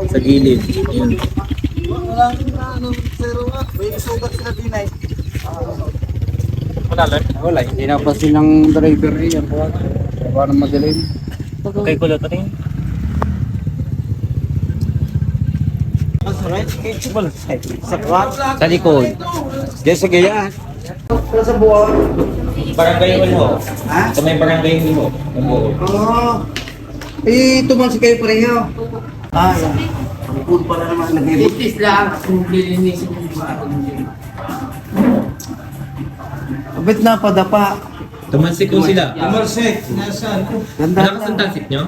Sa gilid. Yun. Walang ano, zero nga. May sugat sila din ay. Wala, hindi na pa silang driver yan. Para madaling. Okay, kulot pa rin. Sa likod. Diyan sa gayaan. Sa buwan. Barangay mo. Ha? Sa may barangay mo. Oo. Eh, tumalsi kayo pareho. Ah, yan. Food pala naman nag-ibig. Itis lang kung lilinisin yung bago. Abit na padapa. Tumansik ko sila. Tumalsik. Nasaan? Ganda Malakas ang tansik nyo?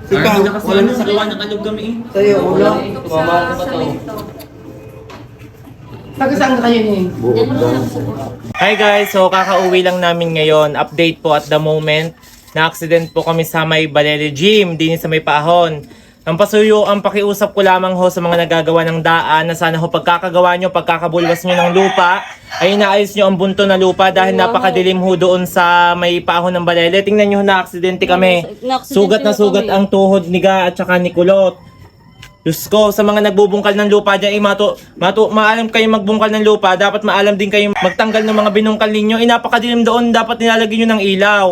Ikaw, Parang lakas wala na na sa gawa ng alog kami eh. Sa'yo, ulo. Taga saan kayo niyo? Hi guys, so kakauwi lang namin ngayon. Update po at the moment. Na-accident po kami sa may Balele Gym, din sa may Paahon. Ang pasuyo, ang pakiusap ko lamang ho sa mga nagagawa ng daan na sana ho pagkakagawa nyo, pagkakabulwas nyo ng lupa, ay inaayos nyo ang bunto na lupa dahil napakadilim ho doon sa may Paahon ng Balele. Tingnan nyo, na-aksidente kami. Sugat na sugat ang tuhod ni Ga at saka ni Kulot. Diyos ko, sa mga nagbubungkal ng lupa dyan, maalam kayo magbungkal ng lupa, dapat maalam din kayo magtanggal ng mga binungkal ninyo. Napakadilim doon, dapat nilalagyan nyo ng ilaw.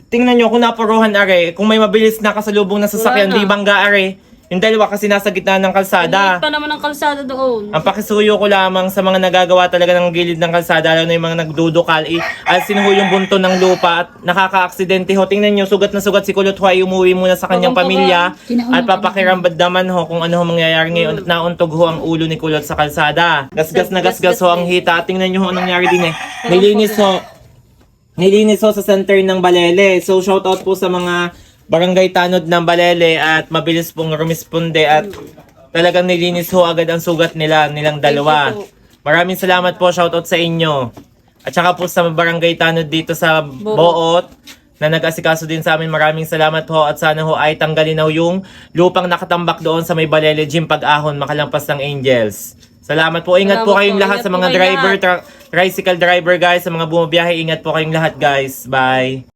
Tingnan nyo kung napuruhan are, kung may mabilis na kasalubong na sasakyan, di bangga are. Yung dalawa kasi nasa gitna ng kalsada. Maliit pa naman ang kalsada doon. Ang pakisuyo ko lamang sa mga nagagawa talaga ng gilid ng kalsada, lalo na yung mga nagdudukal, alisin ho yung bunto ng lupa at nakaka-aksidente ho. Tingnan nyo, sugat na sugat si Kulot ho ay umuwi muna sa kanyang pamilya at papakirambad naman ho kung ano ho mangyayari ngayon at nauntog ho ang ulo ni Kulot sa kalsada. Gasgas na gasgas ho ang hita. Tingnan nyo ho anong nangyari din eh. Nilinis ho sa center ng Balele. So shoutout po sa mga barangay tanod ng Balele at mabilis pong rumisponde at talagang nilinis ho agad ang sugat nilang dalawa. Maraming salamat po, shoutout sa inyo. At saka po sa barangay tanod dito sa Boot na nag-asikaso din sa amin. Maraming salamat ho at sana ho ay tanggalin ho yung lupang nakatambak doon sa may Balele Gym Pag-ahon, makalampas ng Angels. Salamat po. Ingat po kayong lahat sa mga driver, tricycle driver guys, sa mga bumabiyahe. Ingat po kayong lahat guys. Bye.